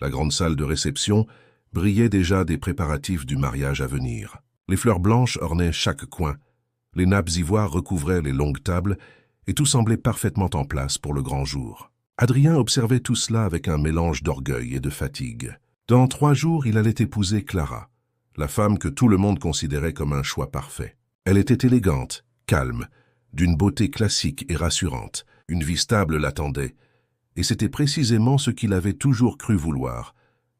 La grande salle de réception brillait déjà des préparatifs du mariage à venir. Les fleurs blanches ornaient chaque coin, les nappes ivoires recouvraient les longues tables, et tout semblait parfaitement en place pour le grand jour. Adrien observait tout cela avec un mélange d'orgueil et de fatigue. Dans 3 jours, il allait épouser Clara, la femme que tout le monde considérait comme un choix parfait. Elle était élégante, calme, d'une beauté classique et rassurante. Une vie stable l'attendait, et c'était précisément ce qu'il avait toujours cru vouloir.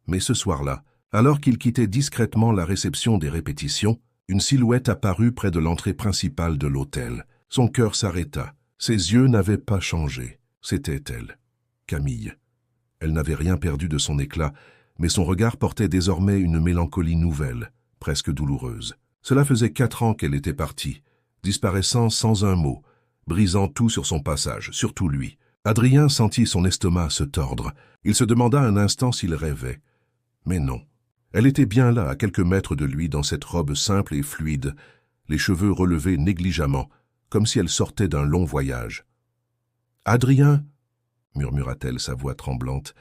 Mais ce soir-là, alors qu'il quittait discrètement la réception des répétitions, une silhouette apparut près de l'entrée principale de l'hôtel. Son cœur s'arrêta. Ses yeux n'avaient pas changé. C'était elle, Camille. Elle n'avait rien perdu de son éclat, mais son regard portait désormais une mélancolie nouvelle, presque douloureuse. Cela faisait 4 ans qu'elle était partie, disparaissant sans un mot, brisant tout sur son passage, surtout lui. Adrien sentit son estomac se tordre. Il se demanda un instant s'il rêvait. Mais non. Elle était bien là, à quelques mètres de lui, dans cette robe simple et fluide, les cheveux relevés négligemment, comme si elle sortait d'un long voyage. « Adrien !» murmura-t-elle, sa voix tremblante.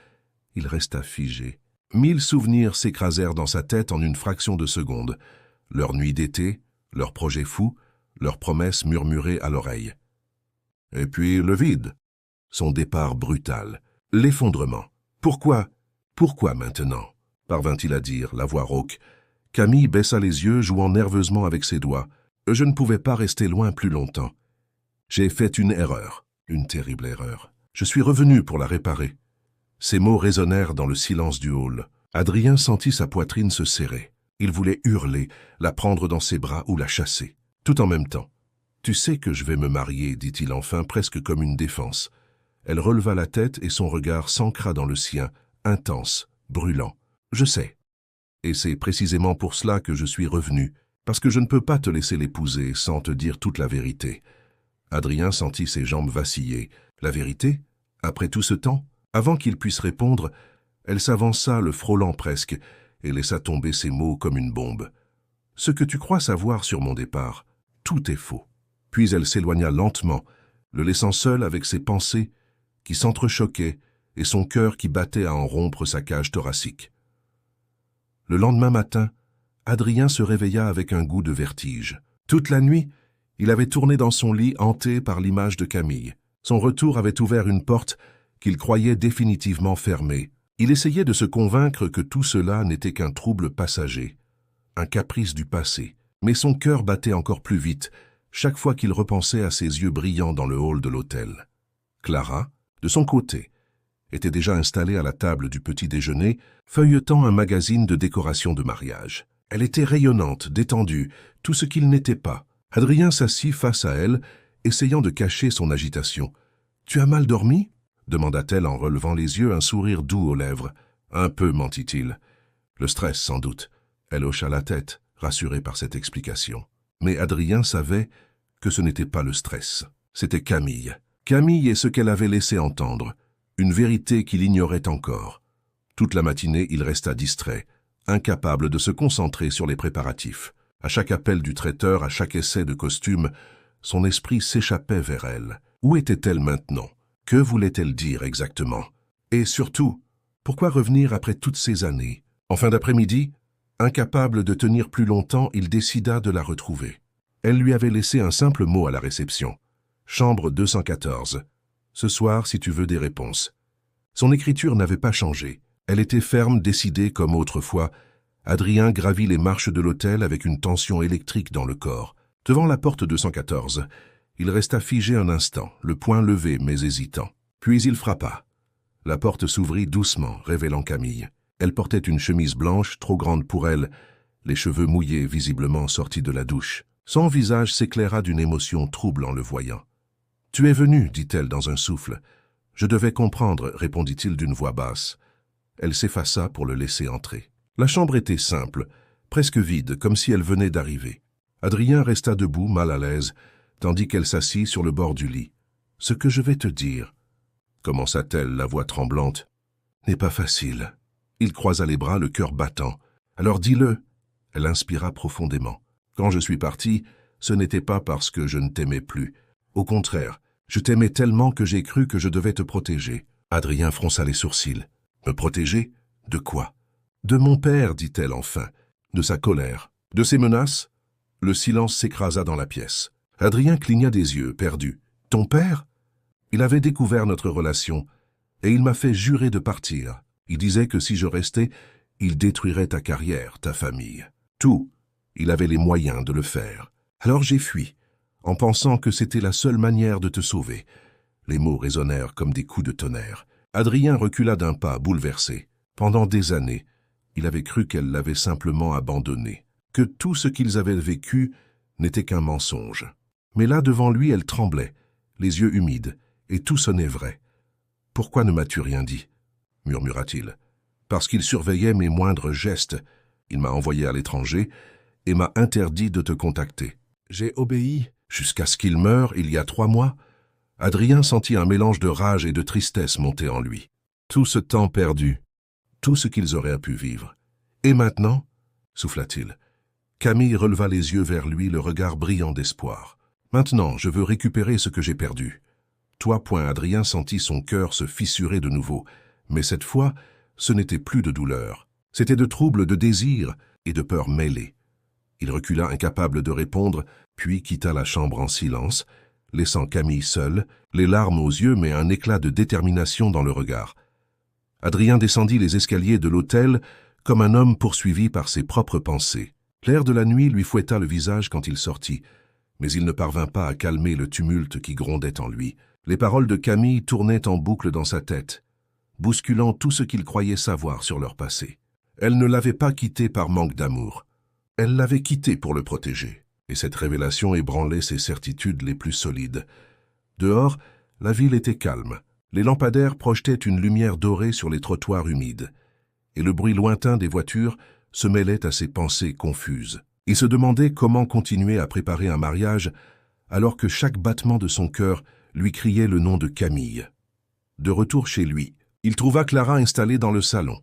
Il resta figé. 1000 souvenirs s'écrasèrent dans sa tête en une fraction de seconde. Leur nuit d'été, leurs projets fous, leurs promesses murmurées à l'oreille. Et puis le vide, son départ brutal, l'effondrement. Pourquoi maintenant parvint-il à dire, la voix rauque. Camille baissa les yeux, jouant nerveusement avec ses doigts. Je ne pouvais pas rester loin plus longtemps. J'ai fait une erreur, une terrible erreur. Je suis revenu pour la réparer. Ces mots résonnèrent dans le silence du hall. Adrien sentit sa poitrine se serrer. Il voulait hurler, la prendre dans ses bras ou la chasser, tout en même temps. « Tu sais que je vais me marier, dit-il enfin, presque comme une défense. » Elle releva la tête et son regard s'ancra dans le sien, intense, brûlant. « Je sais. Et c'est précisément pour cela que je suis revenu, parce que je ne peux pas te laisser l'épouser sans te dire toute la vérité. » Adrien sentit ses jambes vaciller. « La vérité? Après tout ce temps ?» Avant qu'il puisse répondre, elle s'avança, le frôlant presque, et laissa tomber ses mots comme une bombe. « Ce que tu crois savoir sur mon départ, tout est faux. » Puis elle s'éloigna lentement, le laissant seul avec ses pensées qui s'entrechoquaient et son cœur qui battait à en rompre sa cage thoracique. Le lendemain matin, Adrien se réveilla avec un goût de vertige. Toute la nuit, il avait tourné dans son lit hanté par l'image de Camille. Son retour avait ouvert une porte qu'il croyait définitivement fermée. Il essayait de se convaincre que tout cela n'était qu'un trouble passager, un caprice du passé. Mais son cœur battait encore plus vite, chaque fois qu'il repensait à ses yeux brillants dans le hall de l'hôtel. Clara, de son côté, était déjà installée à la table du petit déjeuner, feuilletant un magazine de décoration de mariage. Elle était rayonnante, détendue, tout ce qu'il n'était pas. Adrien s'assit face à elle, essayant de cacher son agitation. « Tu as mal dormi ?» demanda-t-elle en relevant les yeux, un sourire doux aux lèvres. « Un peu, mentit-il. Le stress, sans doute. » Elle hocha la tête, rassurée par cette explication. Mais Adrien savait que ce n'était pas le stress. C'était Camille. Camille est ce qu'elle avait laissé entendre, une vérité qu'il ignorait encore. Toute la matinée, il resta distrait, incapable de se concentrer sur les préparatifs. À chaque appel du traiteur, à chaque essai de costume, son esprit s'échappait vers elle. Où était-elle maintenant? Que voulait-elle dire exactement? Et surtout, pourquoi revenir après toutes ces années? En fin d'après-midi, incapable de tenir plus longtemps, il décida de la retrouver. Elle lui avait laissé un simple mot à la réception. « Chambre 214. Ce soir, si tu veux des réponses. » Son écriture n'avait pas changé. Elle était ferme, décidée comme autrefois. Adrien gravit les marches de l'hôtel avec une tension électrique dans le corps. Devant la porte 214, il resta figé un instant, le poing levé mais hésitant. Puis il frappa. La porte s'ouvrit doucement, révélant Camille. Elle portait une chemise blanche, trop grande pour elle, les cheveux mouillés visiblement sortis de la douche. Son visage s'éclaira d'une émotion trouble en le voyant. « Tu es venu, dit-elle dans un souffle. »« Je devais comprendre, répondit-il d'une voix basse. Elle s'effaça pour le laisser entrer. La chambre était simple, presque vide, comme si elle venait d'arriver. Adrien resta debout, mal à l'aise, tandis qu'elle s'assit sur le bord du lit. « Ce que je vais te dire, » commença-t-elle, la voix tremblante, « n'est pas facile. » Il croisa les bras, le cœur battant. « Alors dis-le. » Elle inspira profondément. « Quand je suis parti, ce n'était pas parce que je ne t'aimais plus. Au contraire, je t'aimais tellement que j'ai cru que je devais te protéger. » Adrien fronça les sourcils. « Me protéger ? De quoi? De mon père, dit-elle enfin, de sa colère, de ses menaces. Le silence s'écrasa dans la pièce. Adrien cligna des yeux, perdu. Ton père? Il avait découvert notre relation, et il m'a fait jurer de partir. Il disait que si je restais, il détruirait ta carrière, ta famille. Tout. Il avait les moyens de le faire. Alors j'ai fui, en pensant que c'était la seule manière de te sauver. Les mots résonnèrent comme des coups de tonnerre. Adrien recula d'un pas, bouleversé. Pendant des années, il avait cru qu'elle l'avait simplement abandonné, que tout ce qu'ils avaient vécu n'était qu'un mensonge. Mais là, devant lui, elle tremblait, les yeux humides, et tout sonnait vrai. « Pourquoi ne m'as-tu rien dit ?» murmura-t-il. « Parce qu'il surveillait mes moindres gestes. Il m'a envoyé à l'étranger et m'a interdit de te contacter. J'ai obéi jusqu'à ce qu'il meure il y a 3 mois. » Adrien sentit un mélange de rage et de tristesse monter en lui. Tout ce temps perdu, tout ce qu'ils auraient pu vivre. « Et maintenant ?» souffla-t-il. Camille releva les yeux vers lui, le regard brillant d'espoir. « Maintenant, je veux récupérer ce que j'ai perdu. » Toi, point. Adrien sentit son cœur se fissurer de nouveau, mais cette fois, ce n'était plus de douleur. C'était de trouble, de désir et de peur mêlée. Il recula incapable de répondre, puis quitta la chambre en silence, laissant Camille seule, les larmes aux yeux mais un éclat de détermination dans le regard. Adrien descendit les escaliers de l'hôtel comme un homme poursuivi par ses propres pensées. L'air de la nuit lui fouetta le visage quand il sortit, mais il ne parvint pas à calmer le tumulte qui grondait en lui. Les paroles de Camille tournaient en boucle dans sa tête, bousculant tout ce qu'il croyait savoir sur leur passé. Elle ne l'avait pas quitté par manque d'amour. Elle l'avait quitté pour le protéger, et cette révélation ébranlait ses certitudes les plus solides. Dehors, la ville était calme. Les lampadaires projetaient une lumière dorée sur les trottoirs humides, et le bruit lointain des voitures se mêlait à ses pensées confuses. Il se demandait comment continuer à préparer un mariage alors que chaque battement de son cœur lui criait le nom de Camille. De retour chez lui, il trouva Clara installée dans le salon,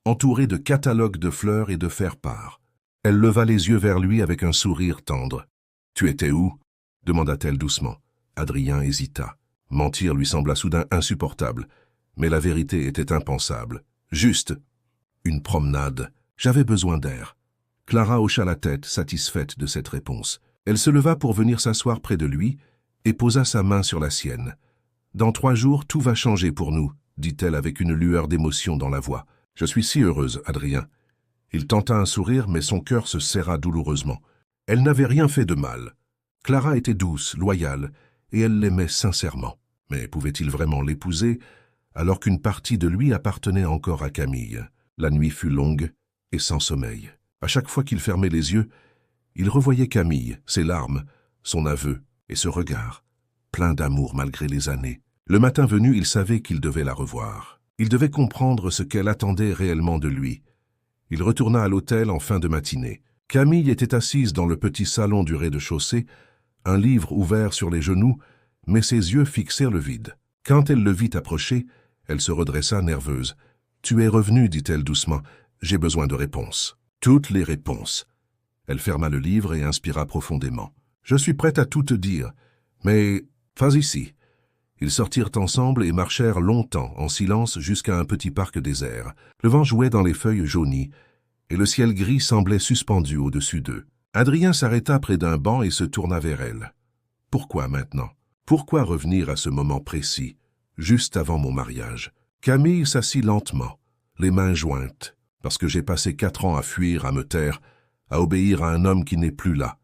entourée de catalogues de fleurs et de faire-part. Elle leva les yeux vers lui avec un sourire tendre. « Tu étais où ?» demanda-t-elle doucement. Adrien hésita. Mentir lui sembla soudain insupportable, mais la vérité était impensable. « Juste une promenade. J'avais besoin d'air. » Clara hocha la tête, satisfaite de cette réponse. Elle se leva pour venir s'asseoir près de lui et posa sa main sur la sienne. « Dans 3 jours, tout va changer pour nous, » dit-elle avec une lueur d'émotion dans la voix. « Je suis si heureuse, Adrien. » Il tenta un sourire, mais son cœur se serra douloureusement. Elle n'avait rien fait de mal. Clara était douce, loyale, et elle l'aimait sincèrement. Mais pouvait-il vraiment l'épouser, alors qu'une partie de lui appartenait encore à Camille? La nuit fut longue et sans sommeil. À chaque fois qu'il fermait les yeux, il revoyait Camille, ses larmes, son aveu et ce regard, plein d'amour malgré les années. Le matin venu, il savait qu'il devait la revoir. Il devait comprendre ce qu'elle attendait réellement de lui. Il retourna à l'hôtel en fin de matinée. Camille était assise dans le petit salon du rez-de-chaussée, un livre ouvert sur les genoux, mais ses yeux fixèrent le vide. Quand elle le vit approcher, elle se redressa nerveuse. « Tu es revenu, dit-elle doucement. J'ai besoin de réponses. » Toutes les réponses. Elle ferma le livre et inspira profondément. « Je suis prête à tout te dire, mais pas ici. » Ils sortirent ensemble et marchèrent longtemps, en silence, jusqu'à un petit parc désert. Le vent jouait dans les feuilles jaunies, et le ciel gris semblait suspendu au-dessus d'eux. Adrien s'arrêta près d'un banc et se tourna vers elle. « Pourquoi maintenant? Pourquoi revenir à ce moment précis, juste avant mon mariage ?» Camille s'assit lentement, les mains jointes, parce que j'ai passé 4 ans à fuir, à me taire, à obéir à un homme qui n'est plus là.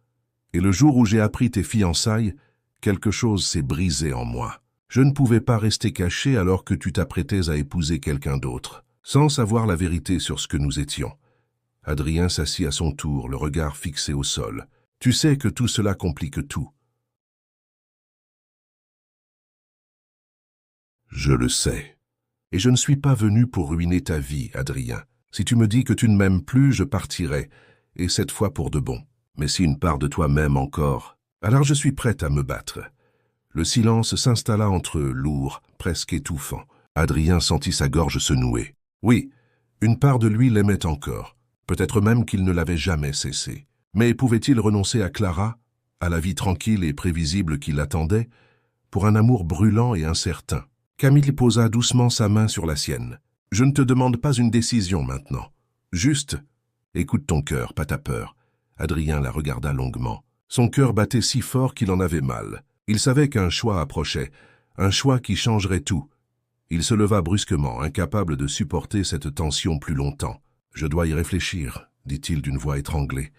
Et le jour où j'ai appris tes fiançailles, quelque chose s'est brisé en moi. Je ne pouvais pas rester caché alors que tu t'apprêtais à épouser quelqu'un d'autre, sans savoir la vérité sur ce que nous étions. Adrien s'assit à son tour, le regard fixé au sol. Tu sais que tout cela complique tout. Je le sais. Et je ne suis pas venu pour ruiner ta vie, Adrien. Si tu me dis que tu ne m'aimes plus, je partirai, et cette fois pour de bon. Mais si une part de toi m'aime encore, alors je suis prête à me battre. Le silence s'installa entre eux, lourd, presque étouffant. Adrien sentit sa gorge se nouer. Oui, une part de lui l'aimait encore, peut-être même qu'il ne l'avait jamais cessé. Mais pouvait-il renoncer à Clara, à la vie tranquille et prévisible qui l'attendait, pour un amour brûlant et incertain? Camille posa doucement sa main sur la sienne. Je ne te demande pas une décision maintenant. Juste, écoute ton cœur, pas ta peur. Adrien la regarda longuement. Son cœur battait si fort qu'il en avait mal. Il savait qu'un choix approchait, un choix qui changerait tout. Il se leva brusquement, incapable de supporter cette tension plus longtemps. « Je dois y réfléchir », dit-il d'une voix étranglée.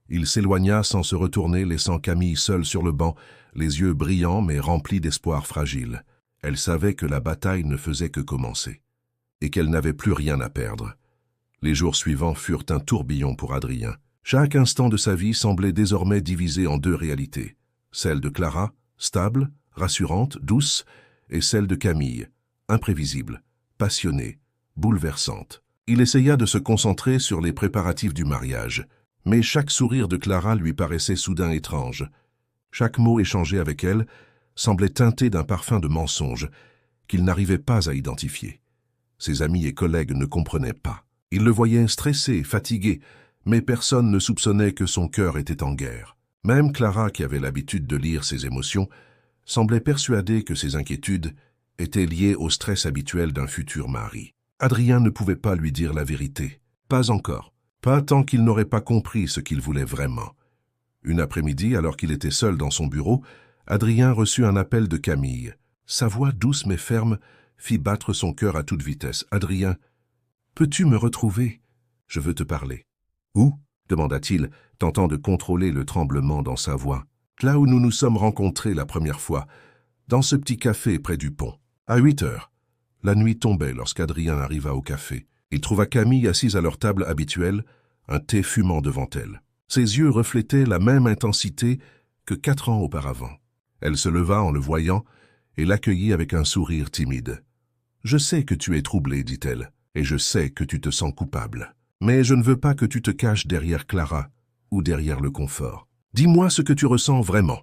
Il s'éloigna sans se retourner, laissant Camille seule sur le banc, les yeux brillants mais remplis d'espoir fragile. Elle savait que la bataille ne faisait que commencer, et qu'elle n'avait plus rien à perdre. Les jours suivants furent un tourbillon pour Adrien. Chaque instant de sa vie semblait désormais divisé en deux réalités. Celle de Clara, stable, rassurante, douce, et celle de Camille, imprévisible, passionnée, bouleversante. Il essaya de se concentrer sur les préparatifs du mariage, mais chaque sourire de Clara lui paraissait soudain étrange. Chaque mot échangé avec elle semblait teinté d'un parfum de mensonge qu'il n'arrivait pas à identifier. Ses amis et collègues ne comprenaient pas. Ils le voyaient stressé, fatigué, mais personne ne soupçonnait que son cœur était en guerre. Même Clara, qui avait l'habitude de lire ses émotions, semblait persuadée que ses inquiétudes étaient liées au stress habituel d'un futur mari. Adrien ne pouvait pas lui dire la vérité. Pas encore. Pas tant qu'il n'aurait pas compris ce qu'il voulait vraiment. Une après-midi, alors qu'il était seul dans son bureau, Adrien reçut un appel de Camille. Sa voix douce mais ferme fit battre son cœur à toute vitesse. « Adrien, peux-tu me retrouver? Je veux te parler. »« Où ?» demanda-t-il, tentant de contrôler le tremblement dans sa voix. « Là où nous nous sommes rencontrés la première fois, dans ce petit café près du pont. À 8 heures. » La nuit tombait lorsqu'Adrien arriva au café. Il trouva Camille assise à leur table habituelle, un thé fumant devant elle. Ses yeux reflétaient la même intensité que 4 ans auparavant. Elle se leva en le voyant et l'accueillit avec un sourire timide. « Je sais que tu es troublé, dit-elle, et je sais que tu te sens coupable. Mais je ne veux pas que tu te caches derrière Clara ou derrière le confort. Dis-moi ce que tu ressens vraiment. »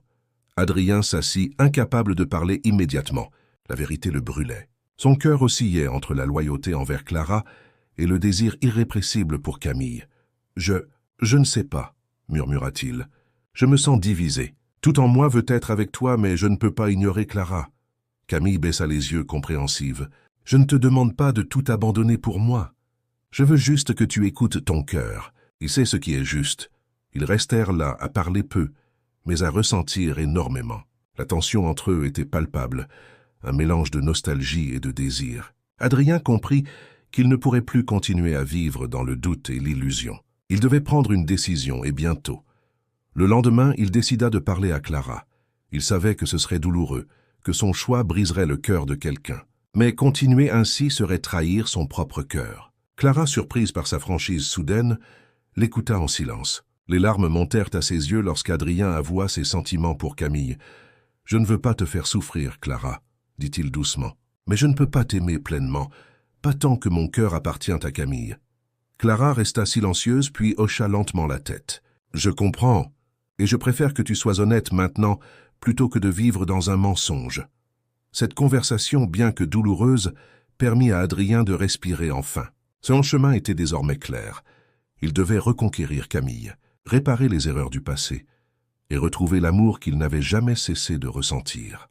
Adrien s'assit, incapable de parler immédiatement. La vérité le brûlait. Son cœur oscillait entre la loyauté envers Clara et le désir irrépressible pour Camille. « Je ne sais pas, » murmura-t-il. « Je me sens divisé. Tout en moi veut être avec toi, mais je ne peux pas ignorer Clara. » Camille baissa les yeux, compréhensive. « Je ne te demande pas de tout abandonner pour moi. Je veux juste que tu écoutes ton cœur. Il sait ce qui est juste. » Ils restèrent là, à parler peu, mais à ressentir énormément. La tension entre eux était palpable, un mélange de nostalgie et de désir. Adrien comprit qu'il ne pourrait plus continuer à vivre dans le doute et l'illusion. Il devait prendre une décision, et bientôt. Le lendemain, il décida de parler à Clara. Il savait que ce serait douloureux, que son choix briserait le cœur de quelqu'un. Mais continuer ainsi serait trahir son propre cœur. Clara, surprise par sa franchise soudaine, l'écouta en silence. Les larmes montèrent à ses yeux lorsqu'Adrien avoua ses sentiments pour Camille. « Je ne veux pas te faire souffrir, Clara, » dit-il doucement. « Mais je ne peux pas t'aimer pleinement, pas tant que mon cœur appartient à Camille. » Clara resta silencieuse puis hocha lentement la tête. « Je comprends, et je préfère que tu sois honnête maintenant plutôt que de vivre dans un mensonge. » Cette conversation, bien que douloureuse, permit à Adrien de respirer enfin. Son chemin était désormais clair. Il devait reconquérir Camille, réparer les erreurs du passé et retrouver l'amour qu'il n'avait jamais cessé de ressentir.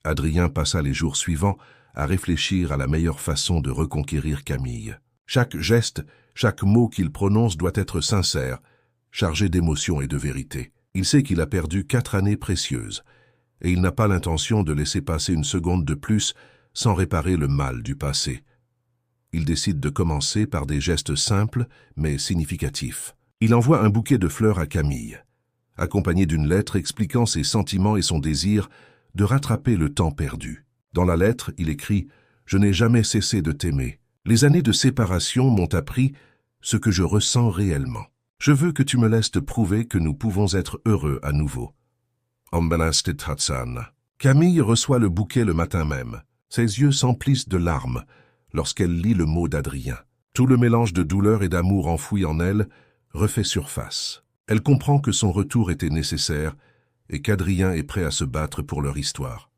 Adrien passa les jours suivants à réfléchir à la meilleure façon de reconquérir Camille. Chaque geste, chaque mot qu'il prononce doit être sincère, chargé d'émotion et de vérité. Il sait qu'il a perdu 4 années précieuses, et il n'a pas l'intention de laisser passer une seconde de plus sans réparer le mal du passé. Il décide de commencer par des gestes simples mais significatifs. Il envoie un bouquet de fleurs à Camille, accompagné d'une lettre expliquant ses sentiments et son désir de rattraper le temps perdu. Dans la lettre, il écrit « Je n'ai jamais cessé de t'aimer. Les années de séparation m'ont appris ce que je ressens réellement. Je veux que tu me laisses te prouver que nous pouvons être heureux à nouveau. » Camille reçoit le bouquet le matin même. Ses yeux s'emplissent de larmes lorsqu'elle lit le mot d'Adrien. Tout le mélange de douleur et d'amour enfoui en elle refait surface. Elle comprend que son retour était nécessaire et qu'Adrien est prêt à se battre pour leur histoire.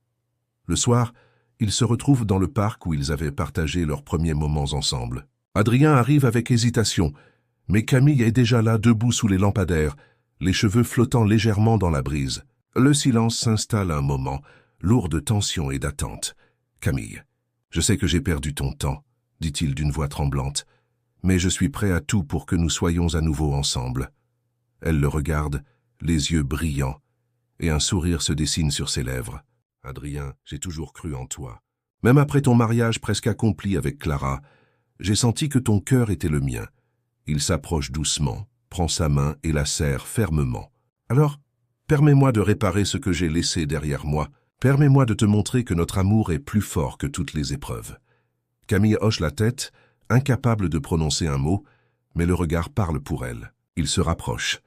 Le soir, ils se retrouvent dans le parc où ils avaient partagé leurs premiers moments ensemble. Adrien arrive avec hésitation, mais Camille est déjà là, debout sous les lampadaires, les cheveux flottant légèrement dans la brise. Le silence s'installe un moment, lourd de tension et d'attente. « Camille, je sais que j'ai perdu ton temps, dit-il d'une voix tremblante, mais je suis prêt à tout pour que nous soyons à nouveau ensemble. Elle le regarde, les yeux brillants, et un sourire se dessine sur ses lèvres. Adrien, j'ai toujours cru en toi. Même après ton mariage presque accompli avec Clara, j'ai senti que ton cœur était le mien. Il s'approche doucement, prend sa main et la serre fermement. Alors, permets-moi de réparer ce que j'ai laissé derrière moi. Permets-moi de te montrer que notre amour est plus fort que toutes les épreuves. Camille hoche la tête, incapable de prononcer un mot, mais le regard parle pour elle. Il se rapproche,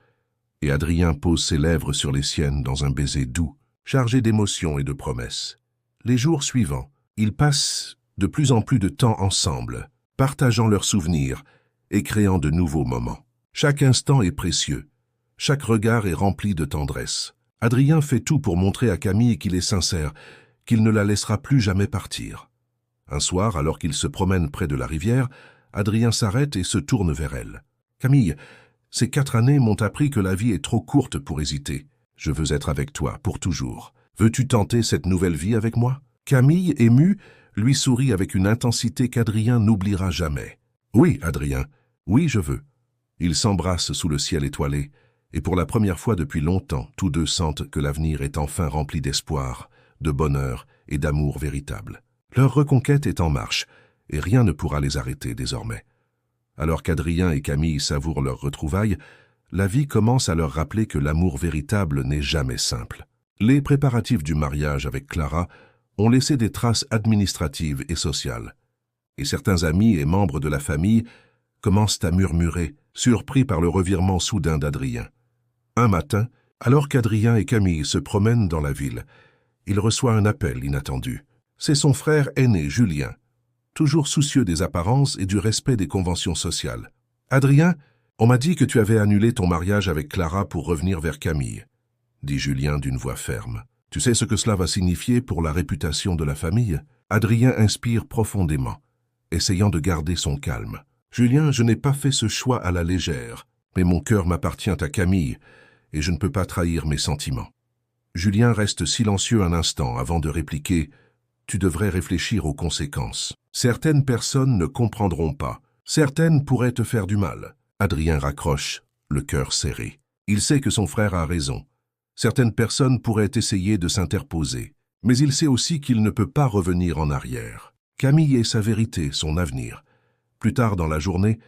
et Adrien pose ses lèvres sur les siennes dans un baiser doux, chargé d'émotions et de promesses. Les jours suivants, ils passent de plus en plus de temps ensemble, partageant leurs souvenirs et créant de nouveaux moments. Chaque instant est précieux, chaque regard est rempli de tendresse. Adrien fait tout pour montrer à Camille qu'il est sincère, qu'il ne la laissera plus jamais partir. Un soir, alors qu'il se promène près de la rivière, Adrien s'arrête et se tourne vers elle. « Camille, ces 4 années m'ont appris que la vie est trop courte pour hésiter. Je veux être avec toi, pour toujours. Veux-tu tenter cette nouvelle vie avec moi ?» Camille, émue, lui sourit avec une intensité qu'Adrien n'oubliera jamais. « Oui, Adrien, oui, je veux. » Ils s'embrassent sous le ciel étoilé, et pour la première fois depuis longtemps, tous deux sentent que l'avenir est enfin rempli d'espoir, de bonheur et d'amour véritable. Leur reconquête est en marche, et rien ne pourra les arrêter désormais. Alors qu'Adrien et Camille savourent leur retrouvailles, la vie commence à leur rappeler que l'amour véritable n'est jamais simple. Les préparatifs du mariage avec Clara ont laissé des traces administratives et sociales, et certains amis et membres de la famille commencent à murmurer, surpris par le revirement soudain d'Adrien. Un matin, alors qu'Adrien et Camille se promènent dans la ville, il reçoit un appel inattendu. C'est son frère aîné, Julien, toujours soucieux des apparences et du respect des conventions sociales. « Adrien, on m'a dit que tu avais annulé ton mariage avec Clara pour revenir vers Camille, » dit Julien d'une voix ferme. « Tu sais ce que cela va signifier pour la réputation de la famille ?» Adrien inspire profondément, essayant de garder son calme. « Julien, je n'ai pas fait ce choix à la légère, mais mon cœur m'appartient à Camille et je ne peux pas trahir mes sentiments. » Julien reste silencieux un instant avant de répliquer « Tu devrais réfléchir aux conséquences. Certaines personnes ne comprendront pas. Certaines pourraient te faire du mal. » Adrien raccroche, le cœur serré. Il sait que son frère a raison. Certaines personnes pourraient essayer de s'interposer. Mais il sait aussi qu'il ne peut pas revenir en arrière. Camille est sa vérité, son avenir. Plus tard dans la journée,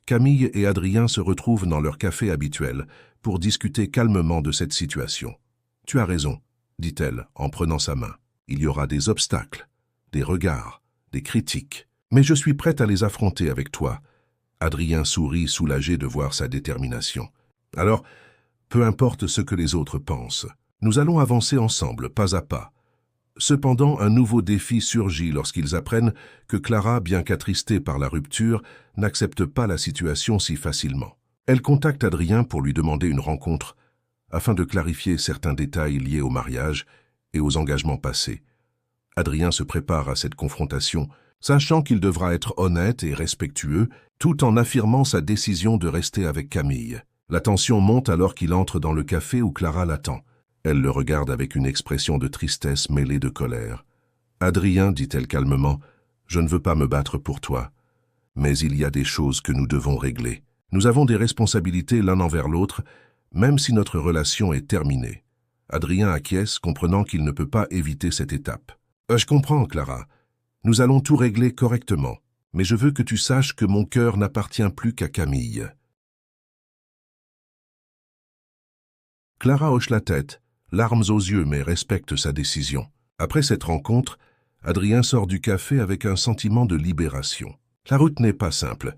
Camille et Adrien se retrouvent dans leur café habituel pour discuter calmement de cette situation. « Tu as raison, » dit-elle en prenant sa main. « Il y aura des obstacles, des regards, des critiques. Mais je suis prête à les affronter avec toi. » Adrien sourit, soulagé de voir sa détermination. « Alors, peu importe ce que les autres pensent, nous allons avancer ensemble, pas à pas. » Cependant, un nouveau défi surgit lorsqu'ils apprennent que Clara, bien qu'attristée par la rupture, n'accepte pas la situation si facilement. Elle contacte Adrien pour lui demander une rencontre, afin de clarifier certains détails liés au mariage et aux engagements passés. Adrien se prépare à cette confrontation, sachant qu'il devra être honnête et respectueux, tout en affirmant sa décision de rester avec Camille. La tension monte alors qu'il entre dans le café où Clara l'attend. Elle le regarde avec une expression de tristesse mêlée de colère. « Adrien, dit-elle calmement, je ne veux pas me battre pour toi. Mais il y a des choses que nous devons régler. Nous avons des responsabilités l'un envers l'autre, même si notre relation est terminée. » Adrien acquiesce, comprenant qu'il ne peut pas éviter cette étape. « Je comprends, Clara. Nous allons tout régler correctement. Mais je veux que tu saches que mon cœur n'appartient plus qu'à Camille. » Clara hoche la tête, larmes aux yeux, mais respecte sa décision. Après cette rencontre, Adrien sort du café avec un sentiment de libération. La route n'est pas simple,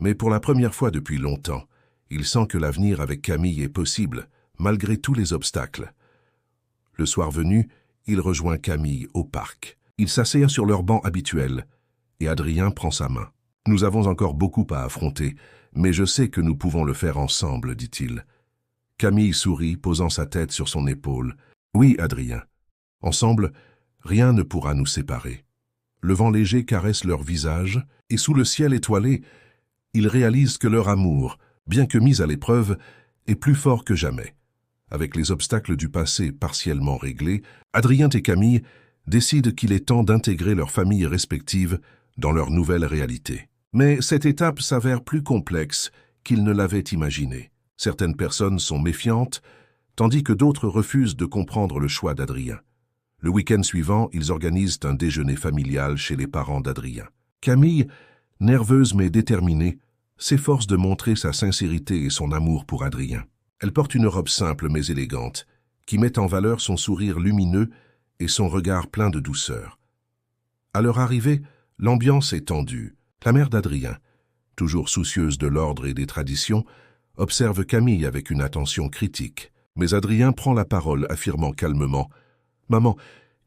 mais pour la première fois depuis longtemps, il sent que l'avenir avec Camille est possible, malgré tous les obstacles. Le soir venu, il rejoint Camille au parc. Ils s'asseyent sur leur banc habituel, et Adrien prend sa main. « Nous avons encore beaucoup à affronter, mais je sais que nous pouvons le faire ensemble, dit-il. » Camille sourit, posant sa tête sur son épaule. « Oui, Adrien. Ensemble, rien ne pourra nous séparer. » Le vent léger caresse leur visage, et sous le ciel étoilé, ils réalisent que leur amour, bien que mis à l'épreuve, est plus fort que jamais. Avec les obstacles du passé partiellement réglés, Adrien et Camille décident qu'il est temps d'intégrer leurs familles respectives dans leur nouvelle réalité. Mais cette étape s'avère plus complexe qu'ils ne l'avaient imaginé. Certaines personnes sont méfiantes, tandis que d'autres refusent de comprendre le choix d'Adrien. Le week-end suivant, ils organisent un déjeuner familial chez les parents d'Adrien. Camille, nerveuse mais déterminée, s'efforce de montrer sa sincérité et son amour pour Adrien. Elle porte une robe simple mais élégante, qui met en valeur son sourire lumineux et son regard plein de douceur. À leur arrivée, l'ambiance est tendue. La mère d'Adrien, toujours soucieuse de l'ordre et des traditions, observe Camille avec une attention critique. Mais Adrien prend la parole, affirmant calmement « Maman,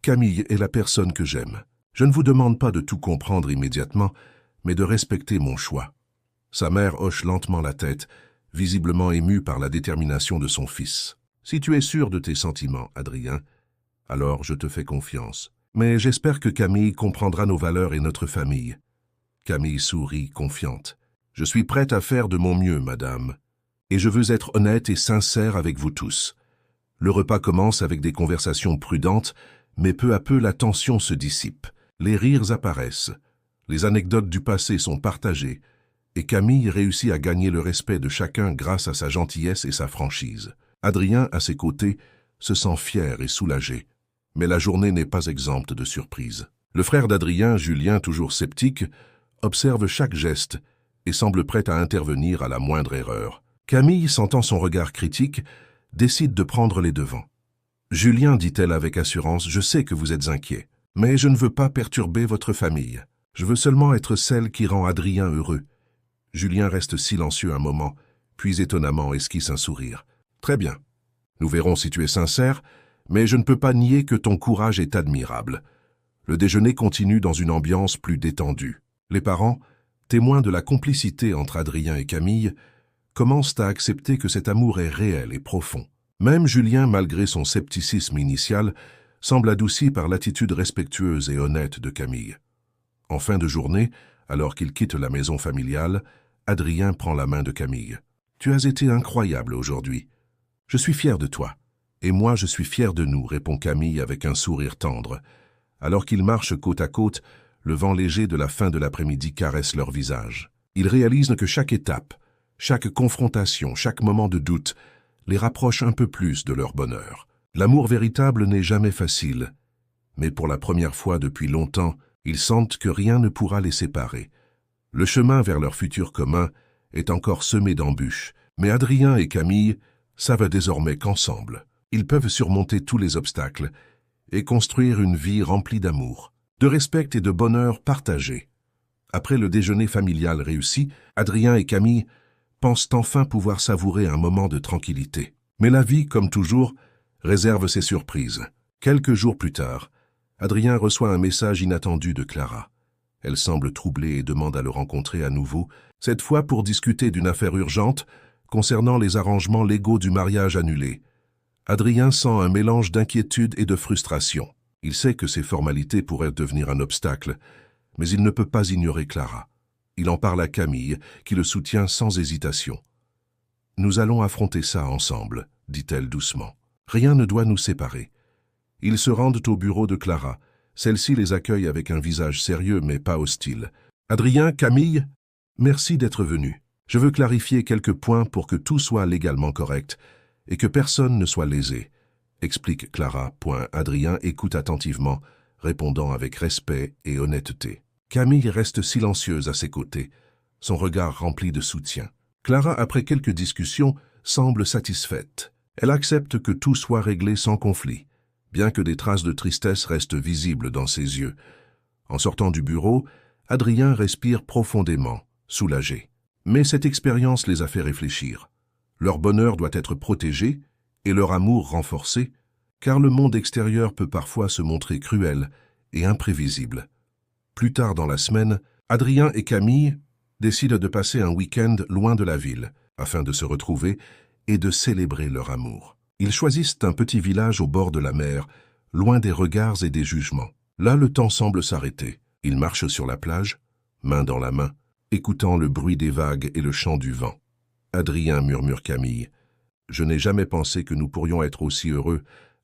Camille est la personne que j'aime. Je ne vous demande pas de tout comprendre immédiatement, mais de respecter mon choix. » Sa mère hoche lentement la tête, visiblement émue par la détermination de son fils. « Si tu es sûr de tes sentiments, Adrien, alors je te fais confiance. Mais j'espère que Camille comprendra nos valeurs et notre famille. » Camille sourit, confiante. « Je suis prête à faire de mon mieux, madame. Et je veux être honnête et sincère avec vous tous. » Le repas commence avec des conversations prudentes, mais peu à peu la tension se dissipe. Les rires apparaissent. Les anecdotes du passé sont partagées. Et Camille réussit à gagner le respect de chacun grâce à sa gentillesse et sa franchise. Adrien, à ses côtés, se sent fier et soulagé. Mais la journée n'est pas exempte de surprises. Le frère d'Adrien, Julien, toujours sceptique, observe chaque geste et semble prêt à intervenir à la moindre erreur. Camille, sentant son regard critique, décide de prendre les devants. « Julien, dit-elle avec assurance, je sais que vous êtes inquiet, mais je ne veux pas perturber votre famille. Je veux seulement être celle qui rend Adrien heureux. » Julien reste silencieux un moment, puis étonnamment esquisse un sourire. « Très bien. Nous verrons si tu es sincère, mais je ne peux pas nier que ton courage est admirable. » Le déjeuner continue dans une ambiance plus détendue. Les parents, témoins de la complicité entre Adrien et Camille, commencent à accepter que cet amour est réel et profond. Même Julien, malgré son scepticisme initial, semble adouci par l'attitude respectueuse et honnête de Camille. En fin de journée, alors qu'il quitte la maison familiale, Adrien prend la main de Camille. « Tu as été incroyable aujourd'hui. Je suis fier de toi. Et moi, je suis fier de nous, » répond Camille avec un sourire tendre. Alors qu'ils marchent côte à côte, le vent léger de la fin de l'après-midi caresse leur visage. Ils réalisent que chaque étape, chaque confrontation, chaque moment de doute les rapproche un peu plus de leur bonheur. L'amour véritable n'est jamais facile, mais pour la première fois depuis longtemps, ils sentent que rien ne pourra les séparer. Le chemin vers leur futur commun est encore semé d'embûches, mais Adrien et Camille savent désormais qu'ensemble, ils peuvent surmonter tous les obstacles et construire une vie remplie d'amour, de respect et de bonheur partagé. Après le déjeuner familial réussi, Adrien et Camille pensent enfin pouvoir savourer un moment de tranquillité. Mais la vie, comme toujours, réserve ses surprises. Quelques jours plus tard, Adrien reçoit un message inattendu de Clara. Elle semble troublée et demande à le rencontrer à nouveau, cette fois pour discuter d'une affaire urgente concernant les arrangements légaux du mariage annulé. Adrien sent un mélange d'inquiétude et de frustration. Il sait que ces formalités pourraient devenir un obstacle, mais il ne peut pas ignorer Clara. Il en parle à Camille, qui le soutient sans hésitation. « Nous allons affronter ça ensemble, » dit-elle doucement. « Rien ne doit nous séparer. » Ils se rendent au bureau de Clara. Celle-ci les accueille avec un visage sérieux mais pas hostile. « Adrien, Camille, merci d'être venus. Je veux clarifier quelques points pour que tout soit légalement correct et que personne ne soit lésé, » explique Clara. Adrien écoute attentivement, répondant avec respect et honnêteté. Camille reste silencieuse à ses côtés, son regard rempli de soutien. Clara, après quelques discussions, semble satisfaite. Elle accepte que tout soit réglé sans conflit, bien que des traces de tristesse restent visibles dans ses yeux. En sortant du bureau, Adrien respire profondément, soulagé. Mais cette expérience les a fait réfléchir. Leur bonheur doit être protégé et leur amour renforcé, car le monde extérieur peut parfois se montrer cruel et imprévisible. Plus tard dans la semaine, Adrien et Camille décident de passer un week-end loin de la ville, afin de se retrouver et de célébrer leur amour. Ils choisissent un petit village au bord de la mer, loin des regards et des jugements. Là, le temps semble s'arrêter. Ils marchent sur la plage, main dans la main, écoutant le bruit des vagues et le chant du vent. Adrien, murmure Camille, « Je n'ai jamais pensé que nous pourrions être aussi heureux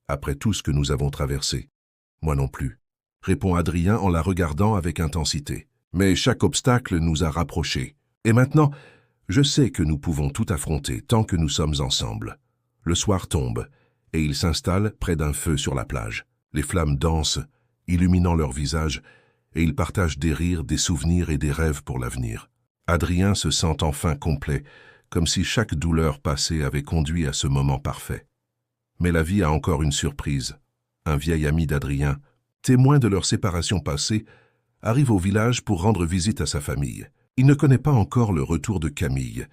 après tout ce que nous avons traversé. » « Moi non plus. » répond Adrien en la regardant avec intensité. Mais chaque obstacle nous a rapprochés. Et maintenant, je sais que nous pouvons tout affronter tant que nous sommes ensemble. Le soir tombe, et ils s'installent près d'un feu sur la plage. Les flammes dansent, illuminant leurs visages, et ils partagent des rires, des souvenirs et des rêves pour l'avenir. Adrien se sent enfin complet, comme si chaque douleur passée avait conduit à ce moment parfait. Mais la vie a encore une surprise. Un vieil ami d'Adrien, témoin de leur séparation passée, arrive au village pour rendre visite à sa famille. Il ne connaît pas encore le retour de Camille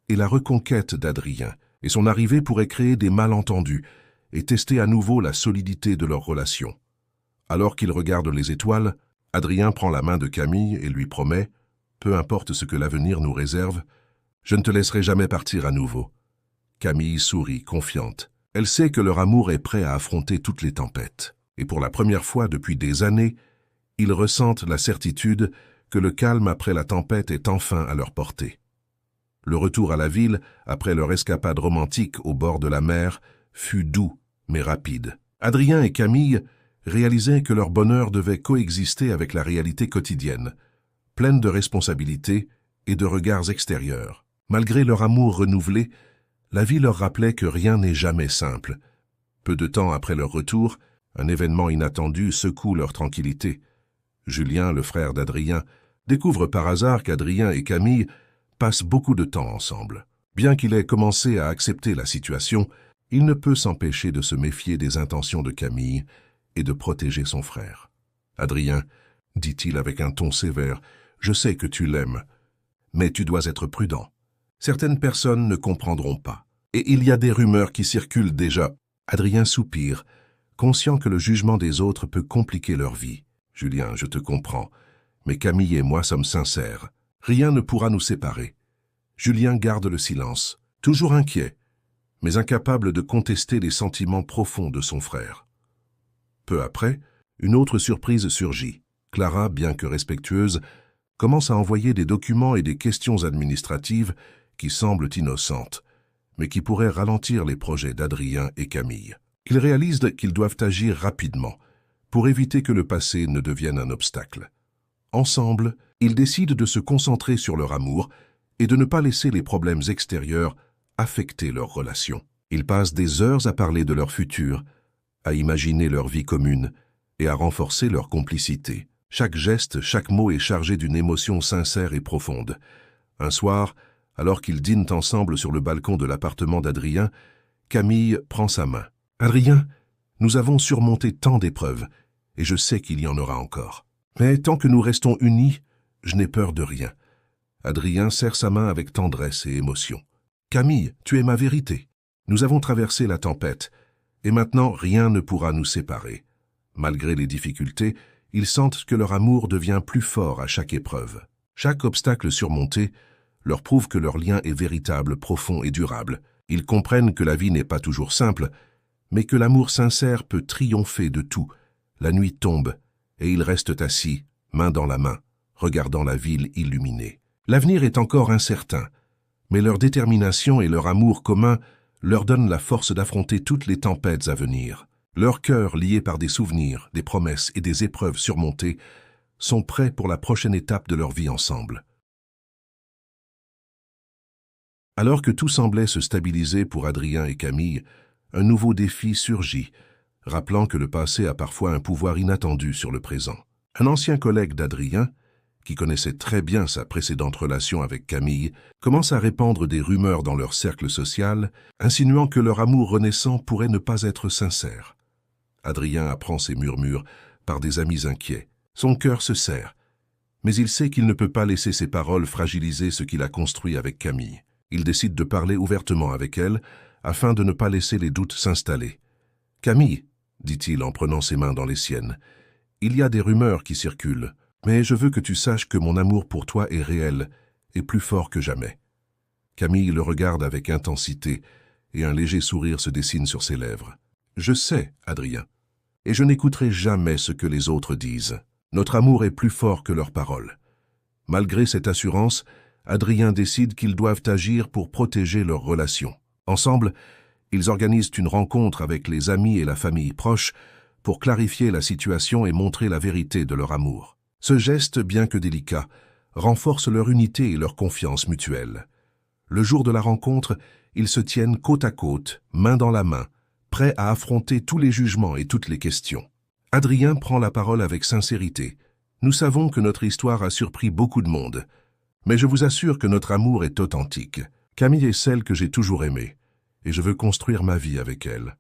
et la reconquête d'Adrien, et son arrivée pourrait créer des malentendus et tester à nouveau la solidité de leur relation. Alors qu'il regarde les étoiles, Adrien prend la main de Camille et lui promet « Peu importe ce que l'avenir nous réserve, je ne te laisserai jamais partir à nouveau. » Camille sourit, confiante. Elle sait que leur amour est prêt à affronter toutes les tempêtes. Et pour la première fois depuis des années, ils ressentent la certitude que le calme après la tempête est enfin à leur portée. Le retour à la ville, après leur escapade romantique au bord de la mer, fut doux mais rapide. Adrien et Camille réalisaient que leur bonheur devait coexister avec la réalité quotidienne, pleine de responsabilités et de regards extérieurs. Malgré leur amour renouvelé, la vie leur rappelait que rien n'est jamais simple. Peu de temps après leur retour, un événement inattendu secoue leur tranquillité. Julien, le frère d'Adrien, découvre par hasard qu'Adrien et Camille passent beaucoup de temps ensemble. Bien qu'il ait commencé à accepter la situation, il ne peut s'empêcher de se méfier des intentions de Camille et de protéger son frère. « Adrien, dit-il avec un ton sévère, je sais que tu l'aimes, mais tu dois être prudent. Certaines personnes ne comprendront pas, et il y a des rumeurs qui circulent déjà. » Adrien soupire, conscient que le jugement des autres peut compliquer leur vie. « Julien, je te comprends, mais Camille et moi sommes sincères. Rien ne pourra nous séparer. » Julien garde le silence, toujours inquiet, mais incapable de contester les sentiments profonds de son frère. Peu après, une autre surprise surgit. Clara, bien que respectueuse, commence à envoyer des documents et des questions administratives qui semblent innocentes, mais qui pourraient ralentir les projets d'Adrien et Camille. Ils réalisent qu'ils doivent agir rapidement pour éviter que le passé ne devienne un obstacle. Ensemble, ils décident de se concentrer sur leur amour et de ne pas laisser les problèmes extérieurs affecter leur relation. Ils passent des heures à parler de leur futur, à imaginer leur vie commune et à renforcer leur complicité. Chaque geste, chaque mot est chargé d'une émotion sincère et profonde. Un soir, alors qu'ils dînent ensemble sur le balcon de l'appartement d'Adrien, Camille prend sa main. « Adrien, nous avons surmonté tant d'épreuves, et je sais qu'il y en aura encore. Mais tant que nous restons unis, je n'ai peur de rien. » Adrien serre sa main avec tendresse et émotion. « Camille, tu es ma vérité. Nous avons traversé la tempête, et maintenant rien ne pourra nous séparer. » Malgré les difficultés, ils sentent que leur amour devient plus fort à chaque épreuve. Chaque obstacle surmonté leur prouve que leur lien est véritable, profond et durable. Ils comprennent que la vie n'est pas toujours simple, mais que l'amour sincère peut triompher de tout. La nuit tombe, et ils restent assis, main dans la main, regardant la ville illuminée. L'avenir est encore incertain, mais leur détermination et leur amour commun leur donnent la force d'affronter toutes les tempêtes à venir. Leurs cœurs, liés par des souvenirs, des promesses et des épreuves surmontées, sont prêts pour la prochaine étape de leur vie ensemble. Alors que tout semblait se stabiliser pour Adrien et Camille, un nouveau défi surgit, rappelant que le passé a parfois un pouvoir inattendu sur le présent. Un ancien collègue d'Adrien, qui connaissait très bien sa précédente relation avec Camille, commence à répandre des rumeurs dans leur cercle social, insinuant que leur amour renaissant pourrait ne pas être sincère. Adrien apprend ces murmures par des amis inquiets. Son cœur se serre, mais il sait qu'il ne peut pas laisser ses paroles fragiliser ce qu'il a construit avec Camille. Il décide de parler ouvertement avec elle, afin de ne pas laisser les doutes s'installer. « Camille, dit-il en prenant ses mains dans les siennes, il y a des rumeurs qui circulent, mais je veux que tu saches que mon amour pour toi est réel et plus fort que jamais. » Camille le regarde avec intensité et un léger sourire se dessine sur ses lèvres. « Je sais, Adrien, et je n'écouterai jamais ce que les autres disent. Notre amour est plus fort que leurs paroles. » Malgré cette assurance, Adrien décide qu'ils doivent agir pour protéger leur relation. Ensemble, ils organisent une rencontre avec les amis et la famille proche pour clarifier la situation et montrer la vérité de leur amour. Ce geste, bien que délicat, renforce leur unité et leur confiance mutuelle. Le jour de la rencontre, ils se tiennent côte à côte, main dans la main, prêts à affronter tous les jugements et toutes les questions. Adrien prend la parole avec sincérité. Nous savons que notre histoire a surpris beaucoup de monde, mais je vous assure que notre amour est authentique. Camille est celle que j'ai toujours aimée, et je veux construire ma vie avec elle.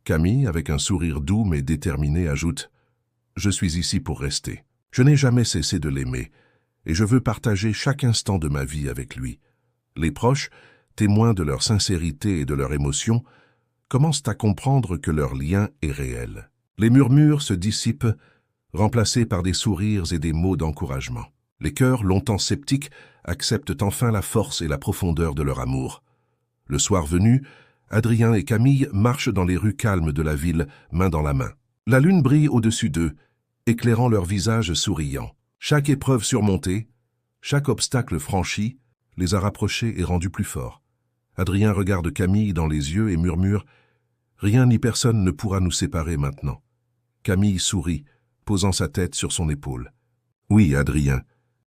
Camille, avec un sourire doux mais déterminé, ajoute « Je suis ici pour rester. Je n'ai jamais cessé de l'aimer, et je veux partager chaque instant de ma vie avec lui. » Les proches, témoins de leur sincérité et de leur émotion, commencent à comprendre que leur lien est réel. Les murmures se dissipent, remplacés par des sourires et des mots d'encouragement. Les cœurs, longtemps sceptiques, acceptent enfin la force et la profondeur de leur amour. Le soir venu, Adrien et Camille marchent dans les rues calmes de la ville, main dans la main. La lune brille au-dessus d'eux, éclairant leurs visages souriants. Chaque épreuve surmontée, chaque obstacle franchi, les a rapprochés et rendus plus forts. Adrien regarde Camille dans les yeux et murmure « Rien ni personne ne pourra nous séparer maintenant. » Camille sourit, posant sa tête sur son épaule. « Oui, Adrien,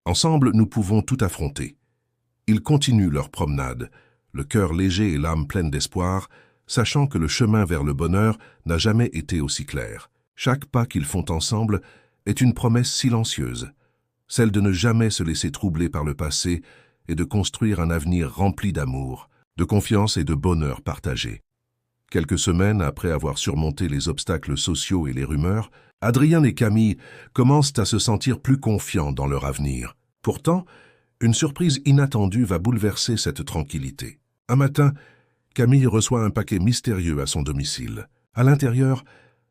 ensemble nous pouvons tout affronter. » Ils continuent leur promenade, le cœur léger et l'âme pleine d'espoir, sachant que le chemin vers le bonheur n'a jamais été aussi clair. Chaque pas qu'ils font ensemble est une promesse silencieuse, celle de ne jamais se laisser troubler par le passé et de construire un avenir rempli d'amour, de confiance et de bonheur partagé. Quelques semaines après avoir surmonté les obstacles sociaux et les rumeurs, Adrien et Camille commencent à se sentir plus confiants dans leur avenir. Pourtant, une surprise inattendue va bouleverser cette tranquillité. Un matin, Camille reçoit un paquet mystérieux à son domicile. À l'intérieur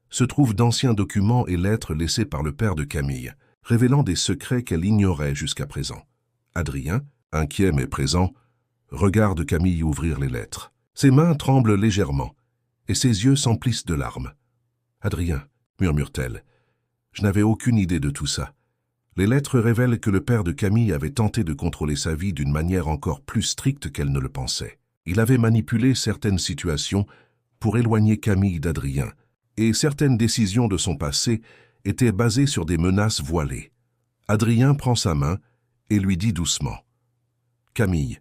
se trouvent d'anciens documents et lettres laissés par le père de Camille, révélant des secrets qu'elle ignorait jusqu'à présent. Adrien, inquiet mais présent, regarde Camille ouvrir les lettres. Ses mains tremblent légèrement, et ses yeux s'emplissent de larmes. « Adrien, » murmure-t-elle, « je n'avais aucune idée de tout ça. » Les lettres révèlent que le père de Camille avait tenté de contrôler sa vie d'une manière encore plus stricte qu'elle ne le pensait. Il avait manipulé certaines situations pour éloigner Camille d'Adrien, et certaines décisions de son passé étaient basées sur des menaces voilées. Adrien prend sa main et lui dit doucement « Camille,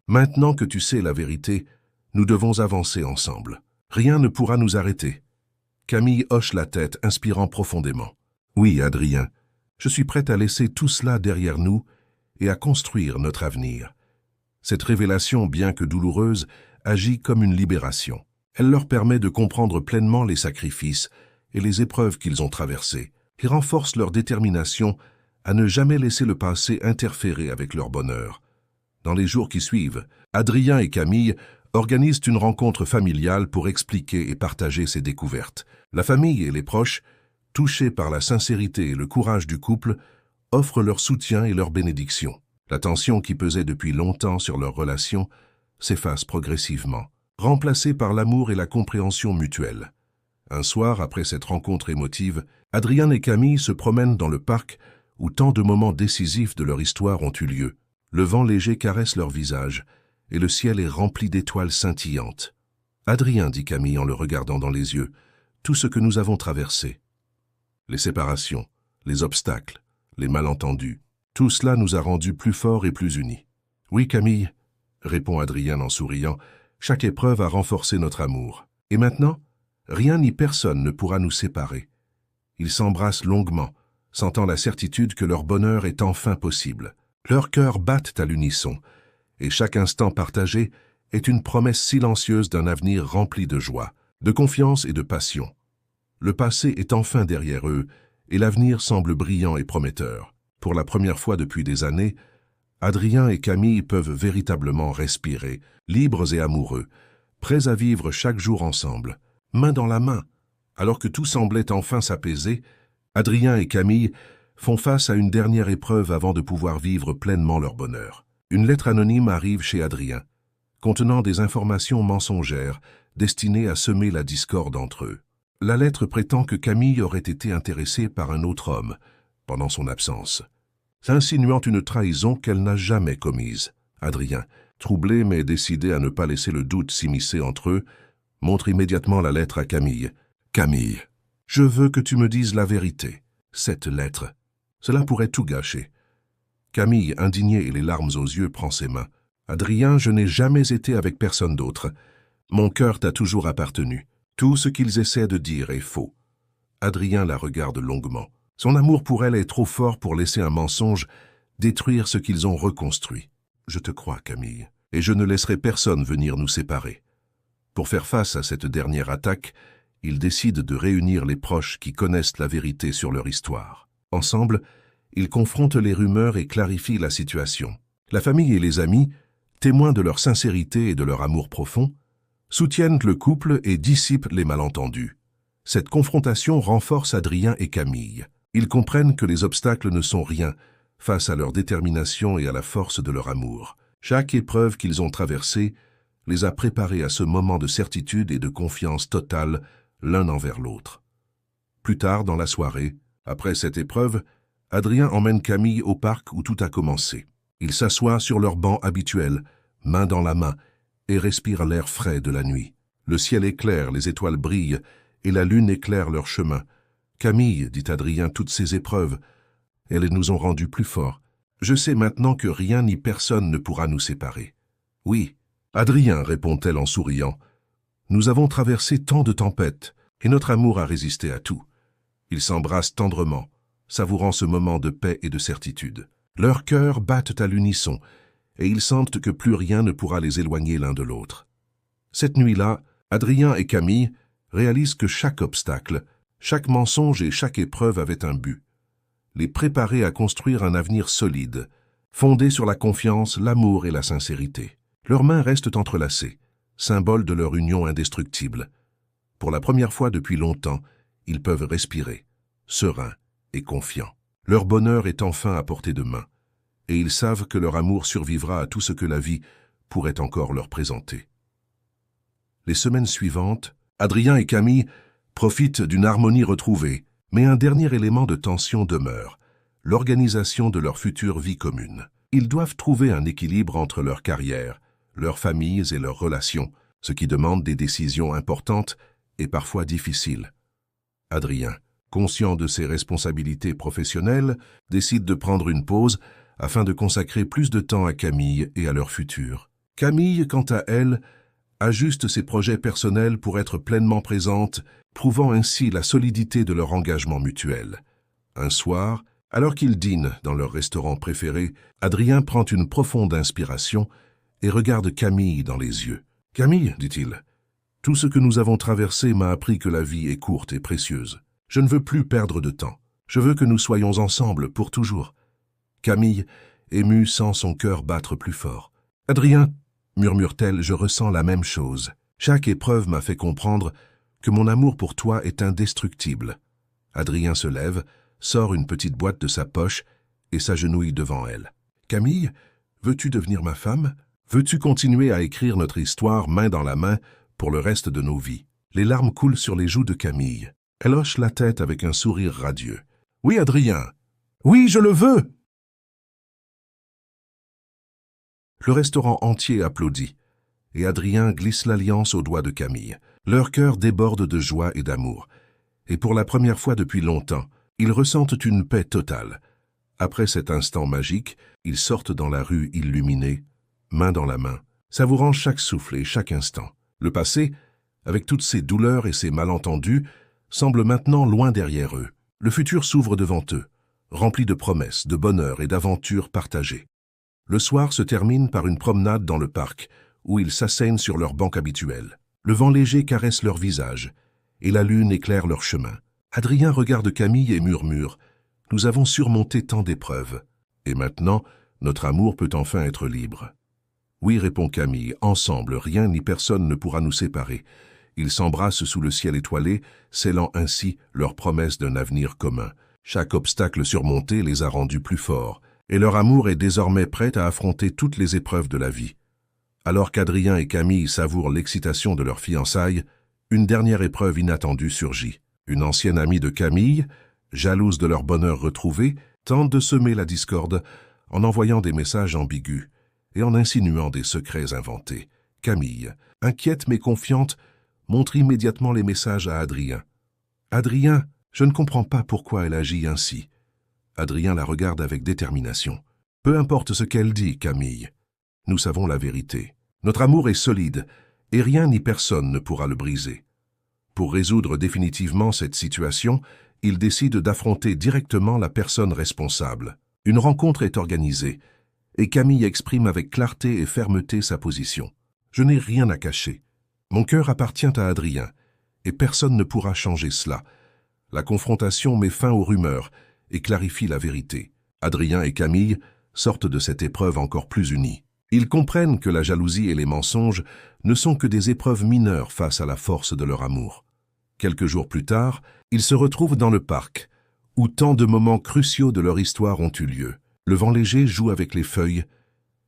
maintenant que tu sais la vérité, nous devons avancer ensemble. Rien ne pourra nous arrêter. » Camille hoche la tête, inspirant profondément. « Oui, Adrien, je suis prête à laisser tout cela derrière nous et à construire notre avenir. » Cette révélation, bien que douloureuse, agit comme une libération. Elle leur permet de comprendre pleinement les sacrifices et les épreuves qu'ils ont traversées, et renforce leur détermination à ne jamais laisser le passé interférer avec leur bonheur. Dans les jours qui suivent, Adrien et Camille organisent une rencontre familiale pour expliquer et partager ces découvertes. La famille et les proches, touchés par la sincérité et le courage du couple, offrent leur soutien et leur bénédiction. La tension qui pesait depuis longtemps sur leur relation s'efface progressivement, remplacée par l'amour et la compréhension mutuelle. Un soir, après cette rencontre émotive, Adrien et Camille se promènent dans le parc où tant de moments décisifs de leur histoire ont eu lieu. Le vent léger caresse leur visage et le ciel est rempli d'étoiles scintillantes. « Adrien, » dit Camille en le regardant dans les yeux, « tout ce que nous avons traversé. Les séparations, les obstacles, les malentendus, tout cela nous a rendus plus forts et plus unis. »« Oui, Camille, » répond Adrien en souriant, « chaque épreuve a renforcé notre amour. Et maintenant, rien ni personne ne pourra nous séparer. » Ils s'embrassent longuement, sentant la certitude que leur bonheur est enfin possible. Leurs cœurs battent à l'unisson, et chaque instant partagé est une promesse silencieuse d'un avenir rempli de joie, de confiance et de passion. Le passé est enfin derrière eux, et l'avenir semble brillant et prometteur. Pour la première fois depuis des années, Adrien et Camille peuvent véritablement respirer, libres et amoureux, prêts à vivre chaque jour ensemble, main dans la main. Alors que tout semblait enfin s'apaiser, Adrien et Camille font face à une dernière épreuve avant de pouvoir vivre pleinement leur bonheur. Une lettre anonyme arrive chez Adrien, contenant des informations mensongères destinées à semer la discorde entre eux. La lettre prétend que Camille aurait été intéressée par un autre homme pendant son absence, insinuant une trahison qu'elle n'a jamais commise. Adrien, troublé mais décidé à ne pas laisser le doute s'immiscer entre eux, montre immédiatement la lettre à Camille. « Camille, je veux que tu me dises la vérité. Cette lettre, Cela pourrait tout gâcher. Camille, indignée et les larmes aux yeux, prend ses mains. « Adrien, je n'ai jamais été avec personne d'autre. Mon cœur t'a toujours appartenu. Tout ce qu'ils essaient de dire est faux. » Adrien la regarde longuement. Son amour pour elle est trop fort pour laisser un mensonge détruire ce qu'ils ont reconstruit. « Je te crois, Camille, et je ne laisserai personne venir nous séparer. » Pour faire face à cette dernière attaque, ils décident de réunir les proches qui connaissent la vérité sur leur histoire. Ensemble, ils confrontent les rumeurs et clarifient la situation. La famille et les amis, témoins de leur sincérité et de leur amour profond, soutiennent le couple et dissipent les malentendus. Cette confrontation renforce Adrien et Camille. Ils comprennent que les obstacles ne sont rien face à leur détermination et à la force de leur amour. Chaque épreuve qu'ils ont traversée les a préparés à ce moment de certitude et de confiance totale l'un envers l'autre. Plus tard dans la soirée, après cette épreuve, Adrien emmène Camille au parc où tout a commencé. Ils s'assoient sur leur banc habituel, main dans la main, et respirent l'air frais de la nuit. Le ciel est clair, les étoiles brillent, et la lune éclaire leur chemin. « Camille, dit Adrien, toutes ces épreuves, elles nous ont rendus plus forts. Je sais maintenant que rien ni personne ne pourra nous séparer. »« Oui, Adrien, répond-elle en souriant, nous avons traversé tant de tempêtes, et notre amour a résisté à tout. » Ils s'embrassent tendrement, savourant ce moment de paix et de certitude. Leurs cœurs battent à l'unisson, et ils sentent que plus rien ne pourra les éloigner l'un de l'autre. Cette nuit-là, Adrien et Camille réalisent que chaque obstacle, chaque mensonge et chaque épreuve avait un but. Les préparer à construire un avenir solide, fondé sur la confiance, l'amour et la sincérité. Leurs mains restent entrelacées, symbole de leur union indestructible. Pour la première fois depuis longtemps, ils peuvent respirer, sereins et confiants. Leur bonheur est enfin à portée de main, et ils savent que leur amour survivra à tout ce que la vie pourrait encore leur présenter. Les semaines suivantes, Adrien et Camille profitent d'une harmonie retrouvée, mais un dernier élément de tension demeure, l'organisation de leur future vie commune. Ils doivent trouver un équilibre entre leur carrière, leurs familles et leurs relations, ce qui demande des décisions importantes et parfois difficiles. Adrien, conscient de ses responsabilités professionnelles, décide de prendre une pause afin de consacrer plus de temps à Camille et à leur futur. Camille, quant à elle, ajuste ses projets personnels pour être pleinement présente, prouvant ainsi la solidité de leur engagement mutuel. Un soir, alors qu'ils dînent dans leur restaurant préféré, Adrien prend une profonde inspiration et regarde Camille dans les yeux. « Camille, dit-il, tout ce que nous avons traversé m'a appris que la vie est courte et précieuse. Je ne veux plus perdre de temps. Je veux que nous soyons ensemble pour toujours. » Camille, émue, sent son cœur battre plus fort. « Adrien, murmure-t-elle, je ressens la même chose. Chaque épreuve m'a fait comprendre que mon amour pour toi est indestructible. » Adrien se lève, sort une petite boîte de sa poche et s'agenouille devant elle. « Camille, veux-tu devenir ma femme? Veux-tu continuer à écrire notre histoire main dans la main pour le reste de nos vies ?» Les larmes coulent sur les joues de Camille. Elle hoche la tête avec un sourire radieux. « Oui, Adrien. Oui, je le veux !» Le restaurant entier applaudit, et Adrien glisse l'alliance au doigt de Camille. Leur cœur déborde de joie et d'amour, et pour la première fois depuis longtemps, ils ressentent une paix totale. Après cet instant magique, ils sortent dans la rue illuminée, main dans la main, savourant chaque souffle et chaque instant. Le passé, avec toutes ses douleurs et ses malentendus, semble maintenant loin derrière eux. Le futur s'ouvre devant eux, rempli de promesses, de bonheur et d'aventures partagées. Le soir se termine par une promenade dans le parc, où ils s'asseyent sur leur banc habituel. Le vent léger caresse leur visage, et la lune éclaire leur chemin. Adrien regarde Camille et murmure « Nous avons surmonté tant d'épreuves, et maintenant, notre amour peut enfin être libre. » « Oui, répond Camille, ensemble, rien ni personne ne pourra nous séparer. » Ils s'embrassent sous le ciel étoilé, scellant ainsi leur promesse d'un avenir commun. Chaque obstacle surmonté les a rendus plus forts, et leur amour est désormais prêt à affronter toutes les épreuves de la vie. Alors qu'Adrien et Camille savourent l'excitation de leur fiançailles, une dernière épreuve inattendue surgit. Une ancienne amie de Camille, jalouse de leur bonheur retrouvé, tente de semer la discorde en envoyant des messages ambigus et en insinuant des secrets inventés. Camille, inquiète mais confiante, montre immédiatement les messages à Adrien. « Adrien, je ne comprends pas pourquoi elle agit ainsi. » Adrien la regarde avec détermination. Peu importe ce qu'elle dit, Camille. Nous savons la vérité. Notre amour est solide, et rien ni personne ne pourra le briser. Pour résoudre définitivement cette situation, il décide d'affronter directement la personne responsable. Une rencontre est organisée, et Camille exprime avec clarté et fermeté sa position. Je n'ai rien à cacher. Mon cœur appartient à Adrien, et personne ne pourra changer cela. La confrontation met fin aux rumeurs et clarifie la vérité. Adrien et Camille sortent de cette épreuve encore plus unis. Ils comprennent que la jalousie et les mensonges ne sont que des épreuves mineures face à la force de leur amour. Quelques jours plus tard, ils se retrouvent dans le parc, où tant de moments cruciaux de leur histoire ont eu lieu. Le vent léger joue avec les feuilles,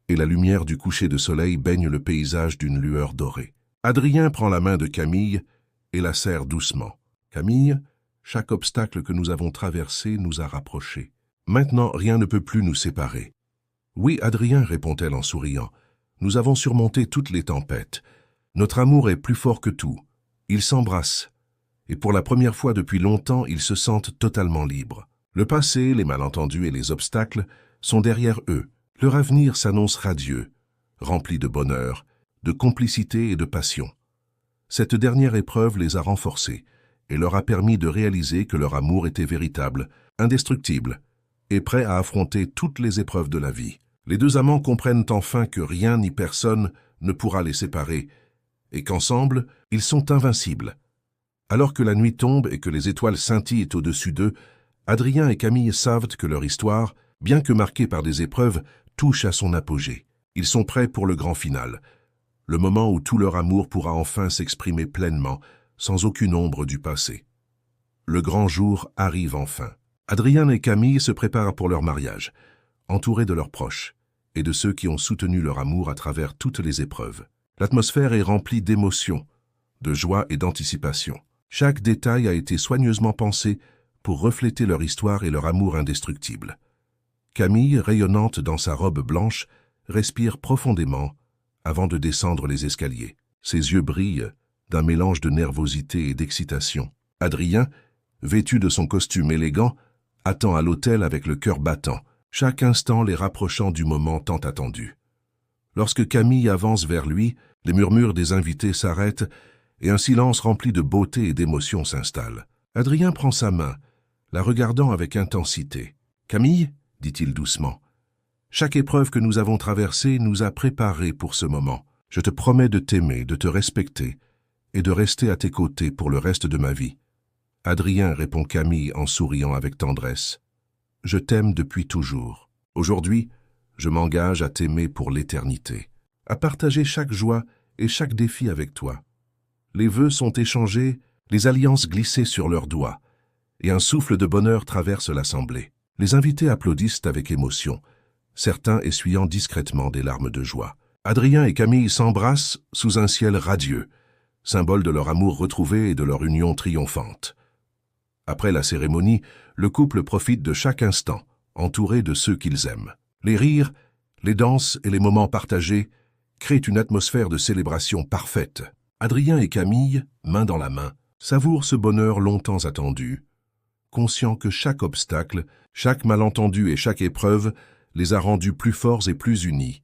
et la lumière du coucher de soleil baigne le paysage d'une lueur dorée. Adrien prend la main de Camille et la serre doucement. « Camille, chaque obstacle que nous avons traversé nous a rapprochés. Maintenant, rien ne peut plus nous séparer. »« Oui, Adrien, répond-elle en souriant, nous avons surmonté toutes les tempêtes. Notre amour est plus fort que tout. Ils s'embrassent, et pour la première fois depuis longtemps, ils se sentent totalement libres. Le passé, les malentendus et les obstacles sont derrière eux. Leur avenir s'annonce radieux, rempli de bonheur, de complicité et de passion. Cette dernière épreuve les a renforcés et leur a permis de réaliser que leur amour était véritable, indestructible, et prêt à affronter toutes les épreuves de la vie. Les deux amants comprennent enfin que rien ni personne ne pourra les séparer, et qu'ensemble, ils sont invincibles. Alors que la nuit tombe et que les étoiles scintillent au-dessus d'eux, Adrien et Camille savent que leur histoire, bien que marquée par des épreuves, touche à son apogée. Ils sont prêts pour le grand final, le moment où tout leur amour pourra enfin s'exprimer pleinement, sans aucune ombre du passé. Le grand jour arrive enfin. Adrien et Camille se préparent pour leur mariage, entourés de leurs proches et de ceux qui ont soutenu leur amour à travers toutes les épreuves. L'atmosphère est remplie d'émotions, de joie et d'anticipation. Chaque détail a été soigneusement pensé pour refléter leur histoire et leur amour indestructible. Camille, rayonnante dans sa robe blanche, respire profondément avant de descendre les escaliers. Ses yeux brillent d'un mélange de nervosité et d'excitation. Adrien, vêtu de son costume élégant, attend à l'hôtel avec le cœur battant, chaque instant les rapprochant du moment tant attendu. Lorsque Camille avance vers lui, les murmures des invités s'arrêtent et un silence rempli de beauté et d'émotion s'installe. Adrien prend sa main, la regardant avec intensité. « Camille ?» dit-il doucement. « Chaque épreuve que nous avons traversée nous a préparés pour ce moment. Je te promets de t'aimer, de te respecter et de rester à tes côtés pour le reste de ma vie. » Adrien, répond Camille en souriant avec tendresse. « Je t'aime depuis toujours. Aujourd'hui, je m'engage à t'aimer pour l'éternité, à partager chaque joie et chaque défi avec toi. » Les vœux sont échangés, les alliances glissées sur leurs doigts, et un souffle de bonheur traverse l'assemblée. Les invités applaudissent avec émotion, certains essuyant discrètement des larmes de joie. Adrien et Camille s'embrassent sous un ciel radieux, symbole de leur amour retrouvé et de leur union triomphante. Après la cérémonie, le couple profite de chaque instant, entouré de ceux qu'ils aiment. Les rires, les danses et les moments partagés créent une atmosphère de célébration parfaite. Adrien et Camille, main dans la main, savourent ce bonheur longtemps attendu, conscients que chaque obstacle, chaque malentendu et chaque épreuve les a rendus plus forts et plus unis.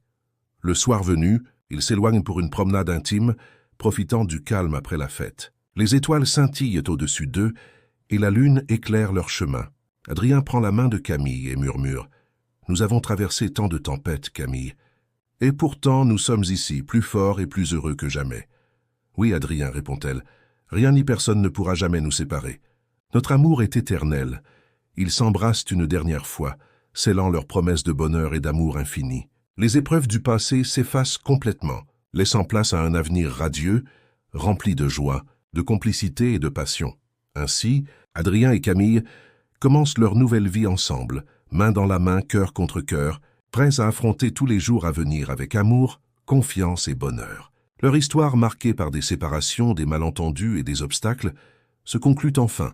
Le soir venu, ils s'éloignent pour une promenade intime, profitant du calme après la fête. Les étoiles scintillent au-dessus d'eux et la lune éclaire leur chemin. Adrien prend la main de Camille et murmure « Nous avons traversé tant de tempêtes, Camille, et pourtant nous sommes ici, plus forts et plus heureux que jamais. » « Oui, Adrien, répond-elle, rien ni personne ne pourra jamais nous séparer. Notre amour est éternel. » Ils s'embrassent une dernière fois, scellant leur promesse de bonheur et d'amour infini. Les épreuves du passé s'effacent complètement, laissant place à un avenir radieux, rempli de joie, de complicité et de passion. Ainsi, Adrien et Camille commencent leur nouvelle vie ensemble, main dans la main, cœur contre cœur, prêts à affronter tous les jours à venir avec amour, confiance et bonheur. Leur histoire, marquée par des séparations, des malentendus et des obstacles, se conclut enfin,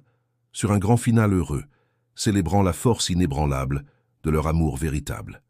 sur un grand final heureux, célébrant la force inébranlable de leur amour véritable.